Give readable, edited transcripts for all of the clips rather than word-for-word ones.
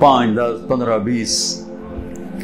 5, 10, 15, 20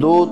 2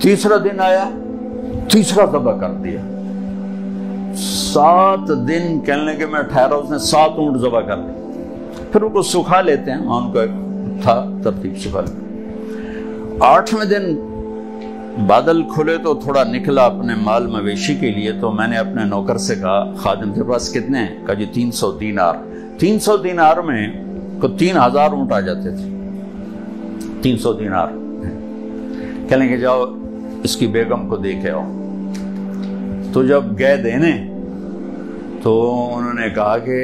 تیسرا دن آیا، تیسرا ذبح کر دیا۔ 7 دن کہنے کے میں ٹھہرا، اس نے 7 اونٹ ذبح کر دی۔ پھر ان کو سکھا لیتے ہیں، ان کو تھا ترتیب سکھا لیتے۔ 8ویں دن بادل کھلے تو تھوڑا نکلا اپنے مال مویشی کے لیے، تو میں نے اپنے نوکر سے کہا خادم کے پاس کتنے ہیں؟ کہا جی 300 دینار۔ 300 دینار میں کو 3000 اونٹ آ جاتے تھے۔ 300 دینار کہنے کہ جاؤ اس کی بیگم کو دے کے آؤ۔ تو جب گئے دینے تو انہوں نے کہا کہ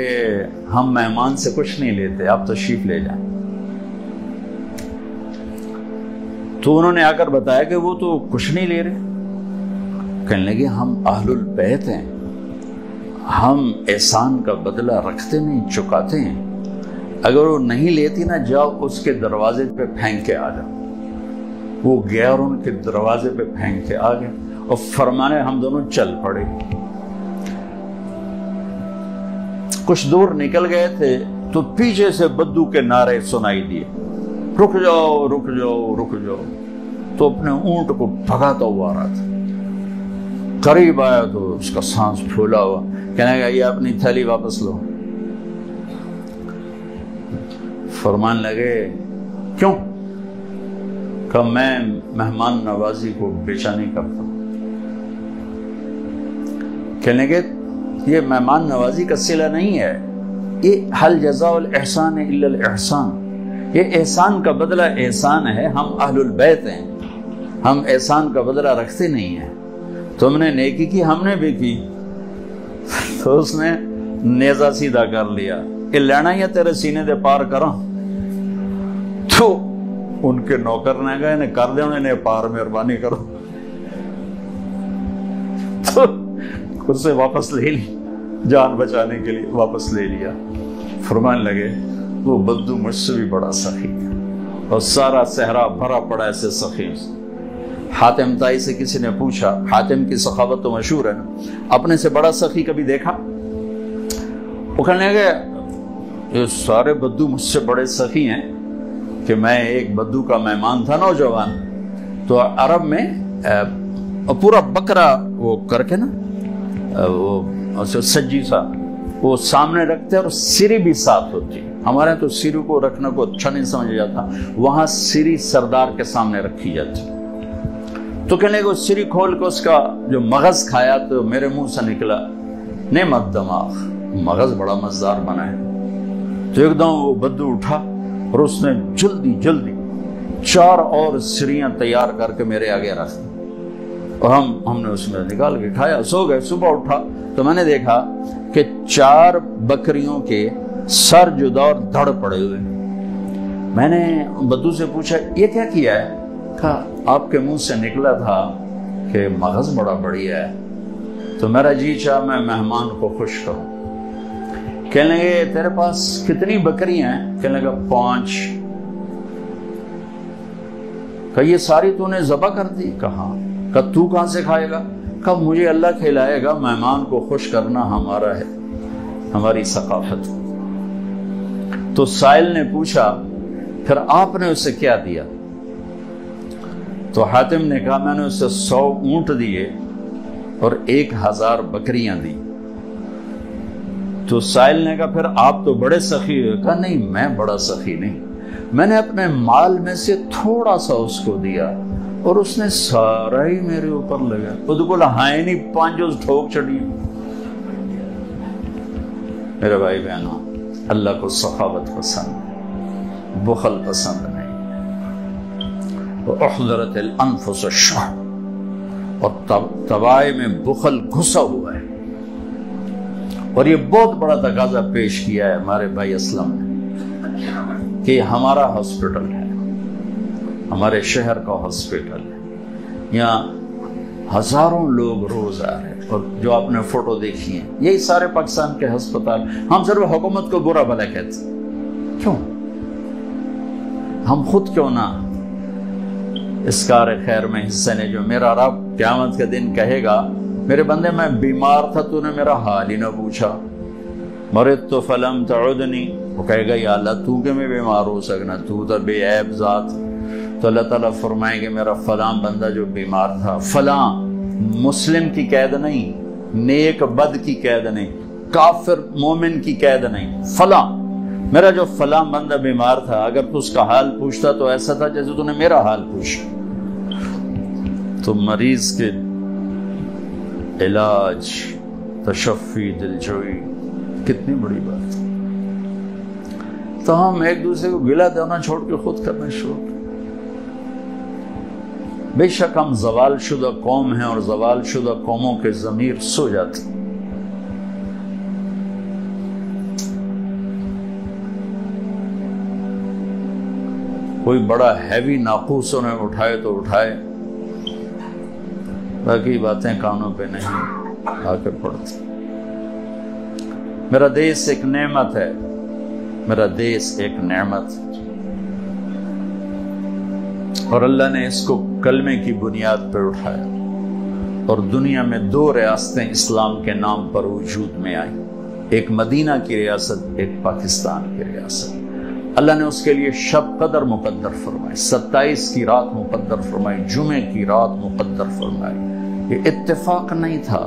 ہم مہمان سے کچھ نہیں لیتے، آپ تشریف لے جائیں۔ تو انہوں نے آ کر بتایا کہ وہ تو کچھ نہیں لے رہے۔ کہنے لگے ہم اہل البیت ہیں، ہم احسان کا بدلہ رکھتے نہیں، چکاتے ہیں۔ اگر وہ نہیں لیتی نا، جاؤ اس کے دروازے پہ پھینک کے آ جاؤ۔ وہ گیا اور ان کے دروازے پہ پھینک کے آ گیا، اور فرمانے ہم دونوں چل پڑے۔ کچھ دور نکل گئے تھے تو پیچھے سے بدو کے نعرے سنائی دیے، رک جاؤ رک جاؤ رک جاؤ۔ تو اپنے اونٹ کو بھگاتا ہوا آ رہا تھا، قریب آیا تو اس کا سانس پھولا ہوا، کہنے گا یہ اپنی تھیلی واپس لو۔ فرمان لگے کیوں؟ کہ میں مہمان نوازی کو بیچا نہیں کرتا۔ کہنے کے یہ مہمان نوازی کا صلہ نہیں ہے، یہ حل جزاء الاحسان الا الاحسان، یہ احسان کا بدلہ احسان ہے۔ ہم اہل البیت ہیں، ہم احسان کا بدلہ رکھتے نہیں ہیں۔ تم نے نیکی کی، ہم نے بھی کی۔ تو اس نے نیزہ سیدھا کر لیا کہ لینا یا تیرے سینے دے پار کراں۔ تو ان کے نوکر نے کہا انہیں کر دے، انہیں پار، مہربانی کرو۔ تو اس سے واپس لے لی، جان بچانے کے لیے واپس لے لیا۔ فرمان لگے وہ بدو مجھ سے بھی بڑا سخی ہے، اور سارا صحرا بھرا پڑا ایسے سخی سے۔ حاتم تائی سے کسی نے پوچھا، حاتم کی سخاوت تو مشہور ہے نا، اپنے سے بڑا سخی کبھی دیکھا؟ وہ کہنے لگے یہ سارے بدو مجھ سے بڑے سخی ہیں کہ میں ایک بدو کا مہمان تھا نوجوان، تو عرب میں پورا بکرا وہ کر کے نا، وہ سجی سا وہ سامنے رکھتے اور سری بھی ساتھ ہوتی۔ ہمارے تو سری کو رکھنے کو اچھا نہیں سمجھا جاتا، وہاں سری سردار کے سامنے رکھی جاتی۔ تو کہنے کو سری کھول کے اس کا جو مغز کھایا تو میرے منہ سے نکلا نعمت دماغ، مغز بڑا مزدار بنا ہے۔ تو ایک دم وہ بدو اٹھا اور اس نے جلدی جلدی 4 اور سریاں تیار کر کے میرے آگے رکھ دی، اور ہم نے اس میں نکال کے کھایا، سو گئے۔ صبح اٹھا تو میں نے دیکھا کہ 4 بکریوں کے سر جدا اور دھڑ پڑے ہوئے۔ میں نے بدو سے پوچھا یہ کیا کیا ہے؟ کہا آپ کے منہ سے نکلا تھا کہ مغز بڑا بڑھیا ہے، تو میرا جی چاہ میں مہمان کو خوش کروں۔ کہنے لگے تیرے پاس کتنی بکریاں ہیں؟ کہنے لگا 5۔ کہا یہ ساری تو نے ذبح کر دی؟ کہا۔ کہا تو کہاں سے کھائے گا؟ کہا مجھے اللہ کھلائے گا، مہمان کو خوش کرنا ہمارا ہے، ہماری ثقافت۔ تو سائل نے پوچھا پھر آپ نے اسے کیا دیا؟ تو حاتم نے کہا میں نے اسے 100 اونٹ دیے اور 1000 بکریاں دی۔ تو سائل نے کہا پھر آپ تو بڑے سخی ہوئے۔ کہا نہیں میں بڑا سخی نہیں، میں نے اپنے مال میں سے تھوڑا سا اس کو دیا اور اس نے سارا ہی میرے اوپر لگا۔ وہ تو بولا ہائے نہیں 5 ٹھوک چڑھی۔ میرے بھائی بہنوں، اللہ کو سخاوت پسند ہے، بخل پسند نہیں۔ احضرت الانفس الشح، اور طبائع میں بخل گھسا ہوا ہے، اور یہ بہت بڑا تقاضا پیش کیا ہے ہمارے بھائی اسلم نے کہ ہمارا ہاسپٹل ہے، ہمارے شہر کا ہاسپٹل ہے، یہاں ہزاروں لوگ روز آ رہے ہیں، اور جو آپ نے فوٹو دیکھی ہیں یہی سارے پاکستان کے ہسپتال۔ ہم صرف حکومت کو برا بھلا کہتے ہیں، کیوں؟ ہم خود کیوں نہ اس کار خیر میں حصہ نے؟ جو میرا رب قیامت کے دن کہے گا میرے بندے میں بیمار تھا تو نے میرا حال ہی نہ پوچھا، مرضت فلم تعدنی، وہ کہے گا یا اللہ تو کہ میں بیمار ہو سکنا، تو بے عیب ذات، تو اللہ تعالیٰ فرمائیں گے میرا فلاں بندہ جو بیمار تھا، فلاں مسلم کی قید نہیں، نیک بد کی قید نہیں، کافر مومن کی قید نہیں، فلاں میرا جو فلاں بندہ بیمار تھا، اگر تو اس کا حال پوچھتا تو ایسا تھا جیسے تو نے میرا حال پوچھا۔ تو مریض کے علاج، تشفی، دلجوئی کتنی بڑی بات ہے۔ تو ہم ایک دوسرے کو گلہ دینا چھوڑ کے خود کرنا شروع کریں۔ بے شک ہم زوال شدہ قوم ہیں اور زوال شدہ قوموں کے ضمیر سو جاتے ہیں۔ کوئی بڑا ہیوی ناقوس انہیں اٹھائے تو اٹھائے، باقی باتیں کانوں پہ نہیں آ کر پڑتی۔ میرا دیس ایک نعمت ہے، میرا دیس ایک نعمت، اور اللہ نے اس کو کلمے کی بنیاد پر اٹھایا، اور دنیا میں 2 ریاستیں اسلام کے نام پر وجود میں آئیں، ایک مدینہ کی ریاست، ایک پاکستان کی ریاست۔ اللہ نے اس کے لیے شب قدر مقدر فرمائی، 27 کی رات مقدر فرمائی، جمعے کی رات مقدر فرمائی۔ یہ اتفاق نہیں تھا،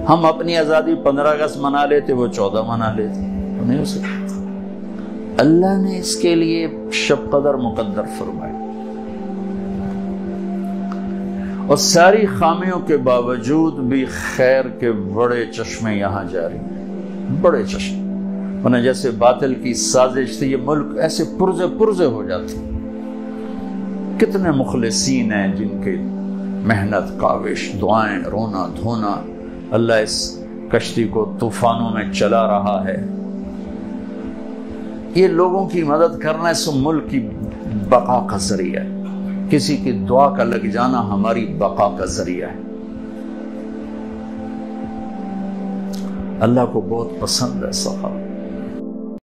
ہم اپنی آزادی 15 اگست منا لیتے، وہ 14 منا لیتے، تو نہیں ہو سکتا۔ اللہ نے اس کے لیے شب قدر مقدر فرمائی، اور ساری خامیوں کے باوجود بھی خیر کے بڑے چشمے یہاں جاری ہیں، بڑے چشمے، ورنہ جیسے باطل کی سازش تھی یہ ملک ایسے پرزے ہو جاتے۔ کتنے مخلصین ہیں جن کے محنت، کاوش، دعائیں، رونا دھونا، اللہ اس کشتی کو طوفانوں میں چلا رہا ہے۔ یہ لوگوں کی مدد کرنا اس ملک کی بقا کا ذریعہ ہے، کسی کی دعا کا لگ جانا ہماری بقا کا ذریعہ ہے۔ اللہ کو بہت پسند ہے صحابہ۔